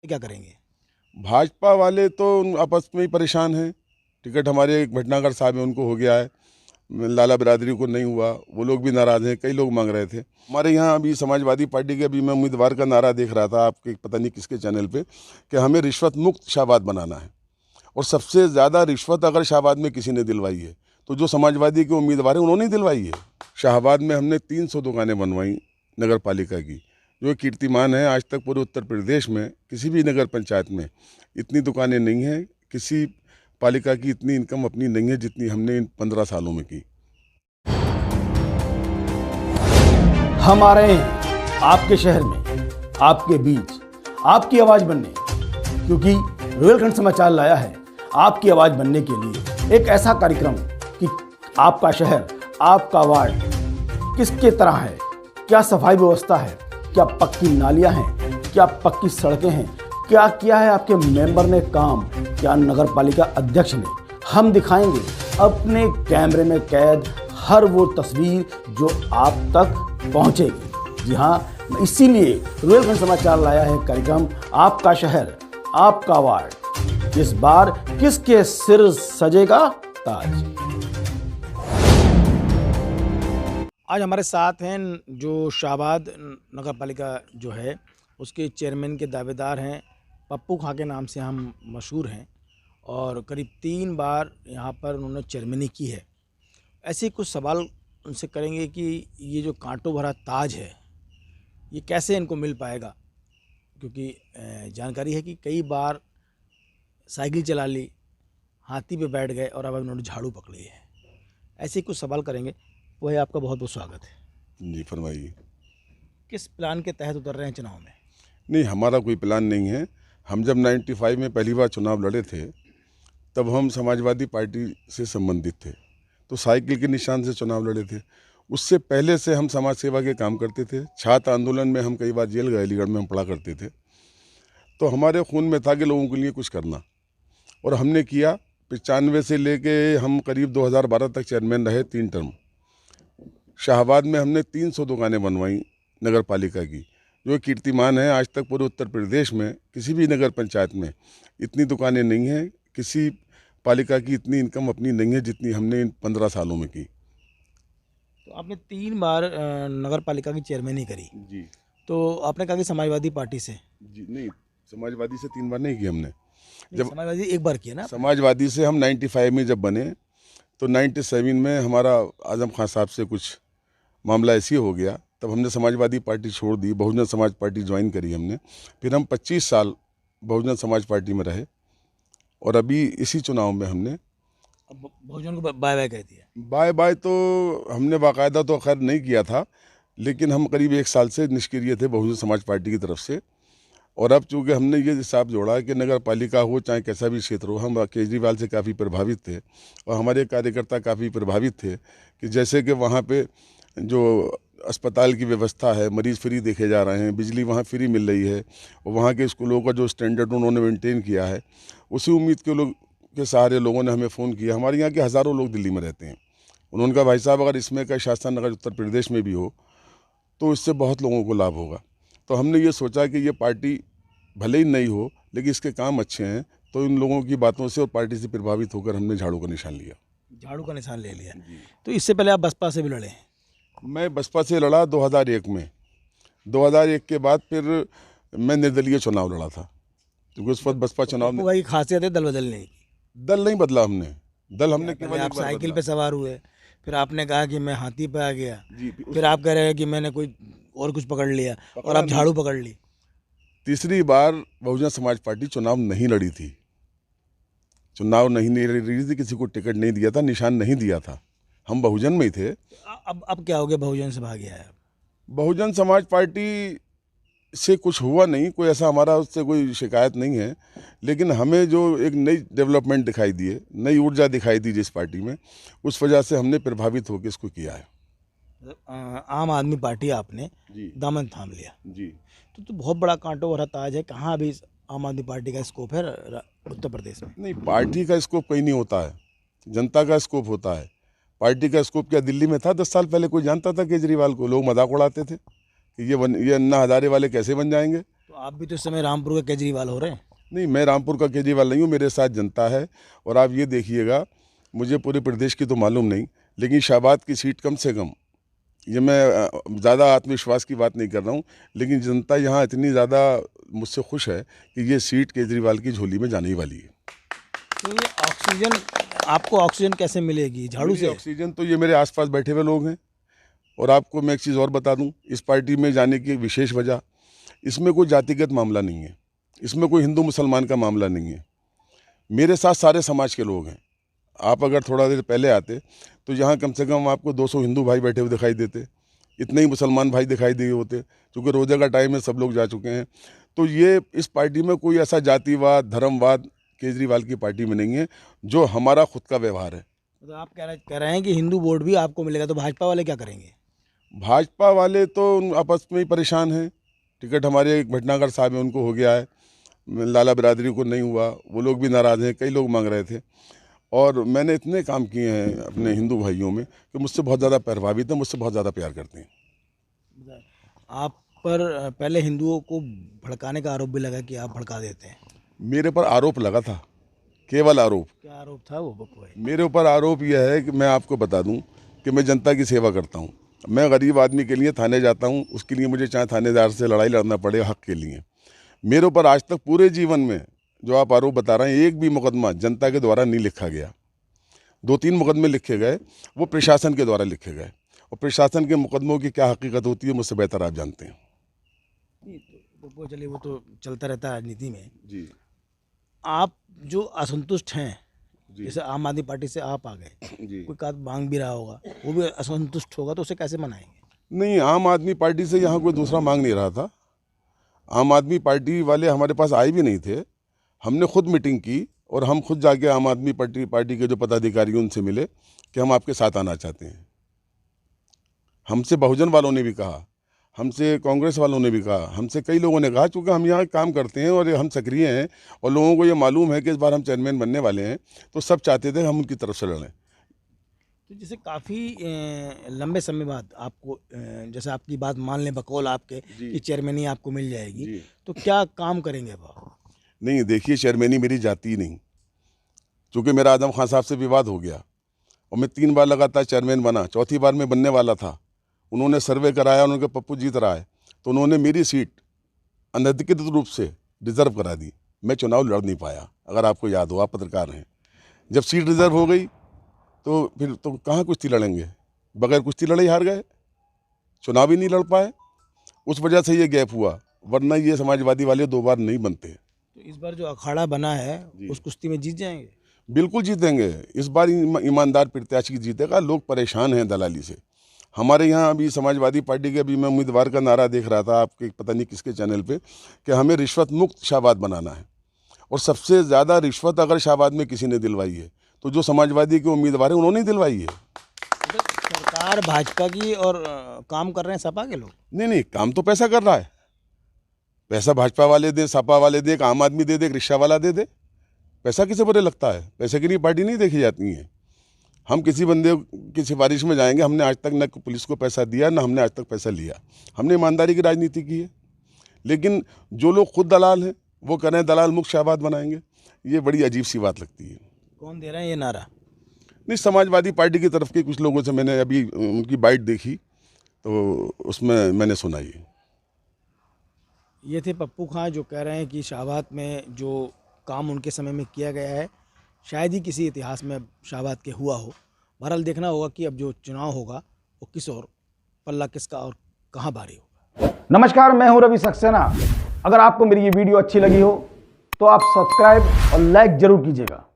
क्या करेंगे? भाजपा वाले तो आपस में ही परेशान हैं। टिकट हमारे एक भटनागर साहब हैं, उनको हो गया है, लाला बिरादरी को नहीं हुआ, वो लोग भी नाराज़ हैं, कई लोग मांग रहे थे। हमारे यहाँ अभी समाजवादी पार्टी के अभी मैं उम्मीदवार का नारा देख रहा था आपके पता नहीं किसके चैनल पे कि हमें रिश्वत मुक्त शाहबाद बनाना है। और सबसे ज़्यादा रिश्वत अगर शाहबाद में किसी ने दिलवाई है तो जो समाजवादी के उम्मीदवार हैं उन्होंने ही दिलवाई है। शाहबाद में हमने 300 दुकानें बनवाई नगर पालिका की, जो कीर्तिमान है। आज तक पूरे उत्तर प्रदेश में किसी भी नगर पंचायत में इतनी दुकानें नहीं हैं, किसी पालिका की इतनी इनकम अपनी नहीं है जितनी हमने इन 15 सालों में की। हम आ रहे हैं आपके शहर में, आपके बीच, आपकी आवाज बनने, क्योंकि रोहिलखंड समाचार लाया है आपकी आवाज बनने के लिए एक ऐसा कार्यक्रम कि आपका शहर, आपका वार्ड किसके तरह है, क्या सफाई व्यवस्था है, क्या पक्की नालियां हैं, क्या पक्की सड़कें हैं, क्या किया है आपके मेंबर ने काम, क्या नगर पालिका अध्यक्ष ने। हम दिखाएंगे अपने कैमरे में कैद हर वो तस्वीर जो आप तक पहुंचेगी। जी हाँ, इसीलिए रोहिलखंड समाचार लाया है कार्यक्रम आपका शहर, आपका वार्ड। इस बार किसके सिर सजेगा ताज। आज हमारे साथ हैं जो शाहबाद नगर पालिका जो है उसके चेयरमैन के दावेदार हैं, पप्पू खां के नाम से हम मशहूर हैं और करीब 3 बार यहाँ पर उन्होंने चेयरमैनी की है। ऐसे कुछ सवाल उनसे करेंगे कि ये जो कांटों भरा ताज है ये कैसे इनको मिल पाएगा, क्योंकि जानकारी है कि कई बार साइकिल चला ली, हाथी पे बैठ गए और अब उन्होंने झाड़ू पकड़ी है। ऐसे कुछ सवाल करेंगे। वही आपका बहुत बहुत स्वागत है। जी फरमाइए। किस प्लान के तहत उतर रहे हैं चुनाव में? नहीं, हमारा कोई प्लान नहीं है। हम जब 95 में पहली बार चुनाव लड़े थे तब हम समाजवादी पार्टी से संबंधित थे, तो साइकिल के निशान से चुनाव लड़े थे। उससे पहले से हम समाज सेवा के काम करते थे। छात्र आंदोलन में हम कई बार जेल गए, अलीगढ़ में हम पढ़ा करते थे। तो हमारे खून में था कि लोगों के लिए कुछ करना, और हमने किया। 95 से लेके हम करीब 2012 तक चेयरमैन रहे, 3 टर्म। शाहबाद में हमने 300 दुकानें बनवाई नगर पालिका की, जो कीर्तिमान है। आज तक पूरे उत्तर प्रदेश में किसी भी नगर पंचायत में इतनी दुकानें नहीं हैं, किसी पालिका की इतनी इनकम अपनी नहीं है जितनी हमने इन 15 सालों में की। तो आपने 3 बार नगर पालिका की चेयरमैनी करी, जी तो आपने कहा कि समाजवादी पार्टी से। जी। नहीं, समाजवादी से 3 बार नहीं की हमने। नहीं, जब समाजवादी एक बार किया ना आपने? समाजवादी से हम 95 में जब बने तो 97 में हमारा आजम खान साहब से कुछ मामला ऐसी हो गया, तब हमने समाजवादी पार्टी छोड़ दी, बहुजन समाज पार्टी ज्वाइन करी हमने। फिर हम 25 साल बहुजन समाज पार्टी में रहे, और अभी इसी चुनाव में हमने अब बहुजन को बाय बाय कह दिया। बाय बाय तो हमने बाकायदा तो खैर नहीं किया था, लेकिन हम करीब 1 साल से निष्क्रिय थे बहुजन समाज पार्टी की तरफ से। और अब चूँकि हमने ये हिसाब जोड़ा कि नगर पालिका हो चाहे कैसा भी क्षेत्र हो, हम केजरीवाल से काफ़ी प्रभावित थे और हमारे कार्यकर्ता काफ़ी प्रभावित थे कि जैसे कि वहाँ पे जो अस्पताल की व्यवस्था है, मरीज़ फ्री देखे जा रहे हैं, बिजली वहाँ फ्री मिल रही है, और वहाँ के स्कूलों का जो स्टैंडर्ड उन्होंने मेंटेन किया है, उसी उम्मीद के लोग के सहारे लोगों ने हमें फ़ोन किया। हमारे यहाँ के हज़ारों लोग दिल्ली में रहते हैं। उन्होंने कहा भाई साहब अगर इसमें का शासन अगर उत्तर प्रदेश में भी हो तो इससे बहुत लोगों को लाभ होगा। तो हमने ये सोचा कि ये पार्टी भले ही नहीं हो लेकिन इसके काम अच्छे हैं, तो इन लोगों की बातों से और पार्टी से प्रभावित होकर हमने झाड़ू का निशान लिया। झाड़ू का निशान ले लिया। तो इससे पहले आप बसपा से भी लड़े हैं? मैं बसपा से लड़ा 2001 में। 2001 के बाद फिर मैं निर्दलीय चुनाव लड़ा था, क्योंकि उस वक्त बसपा चुनाव में वही खासियत है दल बदलने की। दल नहीं बदला हमने। दल हमने पहले केवल आप एक बार साइकिल बदला। पे सवार हुए, फिर आपने कहा कि मैं हाथी पे आ गया, जी, फिर आप कह रहे हैं कि मैंने कोई और कुछ पकड़ लिया और पकड़ा आप नहीं। झाड़ू पकड़ ली। तीसरी बार बहुजन समाज पार्टी चुनाव नहीं लड़ी थी। चुनाव नहीं लड़ी थी, किसी को टिकट नहीं दिया था, निशान नहीं दिया था। हम बहुजन में ही थे। अब क्या हो गया, बहुजन से भाग गया है? बहुजन समाज पार्टी से कुछ हुआ नहीं, कोई ऐसा हमारा उससे कोई शिकायत नहीं है, लेकिन हमें जो एक नई डेवलपमेंट दिखाई दी है, नई ऊर्जा दिखाई दी जिस पार्टी में, उस वजह से हमने प्रभावित होकर इसको किया है। आम आदमी पार्टी आपने जी दामन थाम लिया। जी। तो बहुत बड़ा कांटो भरा ताज है। कहाँ अभी आम आदमी पार्टी का स्कोप है उत्तर प्रदेश में? नहीं, पार्टी का स्कोप कहीं नहीं होता है, जनता का स्कोप होता है। पार्टी का स्कोप क्या दिल्ली में था 10 साल पहले? कोई जानता था केजरीवाल को? लोग मजाक उड़ाते थे कि ये अन्ना हजारे वाले कैसे बन जाएंगे। तो आप भी तो इस समय रामपुर का केजरीवाल हो रहे हैं। नहीं, मैं रामपुर का केजरीवाल नहीं हूँ, मेरे साथ जनता है। और आप ये देखिएगा, मुझे पूरे प्रदेश की तो मालूम नहीं, लेकिन शाहबाद की सीट कम से कम, ये मैं ज़्यादा आत्मविश्वास की बात नहीं कर रहा हूँ, लेकिन जनता यहाँ इतनी ज़्यादा मुझसे खुश है कि ये सीट केजरीवाल की झोली में जाने ही वाली है। तो ये ऑक्सीजन, आपको ऑक्सीजन कैसे मिलेगी? झाड़ू से? ऑक्सीजन तो ये मेरे आसपास बैठे हुए लोग हैं। और आपको मैं एक चीज़ और बता दूं, इस पार्टी में जाने की एक विशेष वजह, इसमें कोई जातिगत मामला नहीं है, इसमें कोई हिंदू मुसलमान का मामला नहीं है। मेरे साथ सारे समाज के लोग हैं। आप अगर थोड़ा देर पहले आते तो यहाँ कम से कम आपको 200 हिंदू भाई बैठे हुए दिखाई देते, इतने ही मुसलमान भाई दिखाई दिए होते, क्योंकि रोज़े का टाइम है, सब लोग जा चुके हैं। तो ये इस पार्टी में कोई ऐसा जातिवाद, धर्मवाद केजरीवाल की पार्टी में नहीं है, जो हमारा खुद का व्यवहार है। तो आप कह रहे हैं कि हिंदू वोट भी आपको मिलेगा, तो भाजपा वाले क्या करेंगे? भाजपा वाले तो आपस में ही परेशान हैं। टिकट हमारे एक भटनागर साहब है, उनको हो गया है, लाला बिरादरी को नहीं हुआ, वो लोग भी नाराज़ हैं, कई लोग मांग रहे थे। और मैंने इतने काम किए हैं अपने हिंदू भाइयों में कि मुझसे बहुत ज़्यादा प्रभावित हैं, मुझसे बहुत ज़्यादा प्यार करते हैं। आप पर पहले हिंदुओं को भड़काने का आरोप भी लगा कि आप भड़का देते हैं। मेरे पर आरोप लगा था, केवल आरोप। क्या आरोप था वो बप्पू भाई? मेरे ऊपर आरोप यह है कि मैं आपको बता दूं कि मैं जनता की सेवा करता हूं। मैं गरीब आदमी के लिए थाने जाता हूं, उसके लिए मुझे चाहे थानेदार से लड़ाई लड़ना पड़े हक के लिए। मेरे ऊपर आज तक पूरे जीवन में जो आप आरोप बता रहे हैं, एक भी मुकदमा जनता के द्वारा नहीं लिखा गया। 2-3 मुकदमे लिखे गए, वो प्रशासन के द्वारा लिखे गए। और प्रशासन के मुकदमों की क्या हकीकत होती है, मुझसे बेहतर आप जानते हैं। तो चलिए, वो तो चलता रहता है राजनीति में। जी। आप जो असंतुष्ट हैं, जी। जैसे आम आदमी पार्टी से आप आ गए, जी। कोई बात मांग भी रहा होगा, वो भी असंतुष्ट होगा, तो उसे कैसे मनाएंगे? नहीं, आम आदमी पार्टी से यहाँ कोई दूसरा मांग नहीं रहा था। आम आदमी पार्टी वाले हमारे पास आए भी नहीं थे। हमने खुद मीटिंग की और हम खुद जाके आम आदमी पार्टी के जो पदाधिकारी उनसे मिले कि हम आपके साथ आना चाहते हैं। हमसे बहुजन वालों ने भी कहा, हमसे कांग्रेस वालों ने भी कहा, हमसे कई लोगों ने कहा, चूँकि हम यहाँ काम करते हैं और हम सक्रिय हैं और लोगों को ये मालूम है कि इस बार हम चेयरमैन बनने वाले हैं, तो सब चाहते थे हम उनकी तरफ से लड़ें। तो जैसे काफ़ी लंबे समय बाद आपको, जैसे आपकी बात मान लें बकौल आपके कि चेयरमैनी आपको मिल जाएगी, तो क्या काम करेंगे आप? नहीं, देखिए, चेयरमैनी मेरी जाती ही नहीं, चूँकि मेरा आजम खान साहब से विवाद हो गया और मैं 3 बार लगातार चेयरमैन बना। चौथी बार मैं बनने वाला था, उन्होंने सर्वे कराया, उनके पप्पू जीत रहा है, तो उन्होंने मेरी सीट अनधिकृत रूप से रिजर्व करा दी। मैं चुनाव लड़ नहीं पाया, अगर आपको याद हो, आप पत्रकार हैं। जब सीट रिजर्व हो गई तो फिर तो कहाँ कुश्ती लड़ेंगे, बगैर कुश्ती लड़े हार गए, चुनाव ही नहीं लड़ पाए। उस वजह से ये गैप हुआ, वरना ये समाजवादी वाले 2 बार नहीं बनते। तो इस बार जो अखाड़ा बना है उस कुश्ती में जीत जाएंगे? बिल्कुल जीतेंगे। इस बार ईमानदार प्रत्याशी जीतेगा। लोग परेशान हैं दलाली से। हमारे यहाँ अभी समाजवादी पार्टी के, अभी मैं उम्मीदवार का नारा देख रहा था आपके पता नहीं किसके चैनल पे, कि हमें रिश्वत मुक्त शाहबाद बनाना है। और सबसे ज़्यादा रिश्वत अगर शाहबाद में किसी ने दिलवाई है तो जो समाजवादी के उम्मीदवार हैं उन्होंने ही दिलवाई है। सरकार भाजपा की और काम कर रहे हैं सपा के लोग? नहीं, काम तो पैसा कर रहा है। पैसा भाजपा वाले दे, सपा वाले दे, एक आम आदमी दे दे, एक रिक्शा वाला दे दे। पैसा किसे बुरे लगता है? पैसे के लिए पार्टी नहीं देखी जाती है। हम किसी बंदे की सिफारिश में जाएंगे, हमने आज तक न पुलिस को पैसा दिया, ना हमने आज तक पैसा लिया। हमने ईमानदारी की राजनीति की है। लेकिन जो लोग खुद दलाल हैं वो कह रहे हैं दलाल मुक्त शाहबाद बनाएंगे, ये बड़ी अजीब सी बात लगती है। कौन दे रहे हैं ये नारा? नहीं, समाजवादी पार्टी की तरफ के कुछ लोगों से मैंने अभी उनकी बाइट देखी तो उसमें मैंने सुना ये थे पप्पू खां, जो कह रहे हैं कि शाहबाद में जो काम उनके समय में किया गया है शायद ही किसी इतिहास में शाहबाद के हुआ हो। बहरहाल देखना होगा कि अब जो चुनाव होगा वो किस और पल्ला किसका और कहाँ भारी होगा। नमस्कार, मैं हूं रवि सक्सेना। अगर आपको मेरी ये वीडियो अच्छी लगी हो तो आप सब्सक्राइब और लाइक जरूर कीजिएगा।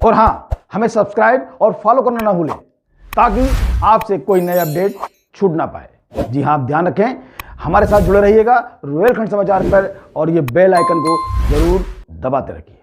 और हाँ, हमें सब्सक्राइब और फॉलो करना ना भूलें ताकि आपसे कोई नया अपडेट छूट ना पाए। जी हाँ, आप ध्यान रखें, हमारे साथ जुड़े रहिएगा रुहेलखंड समाचार पर और ये बेल आइकन को जरूर दबाते रखिए।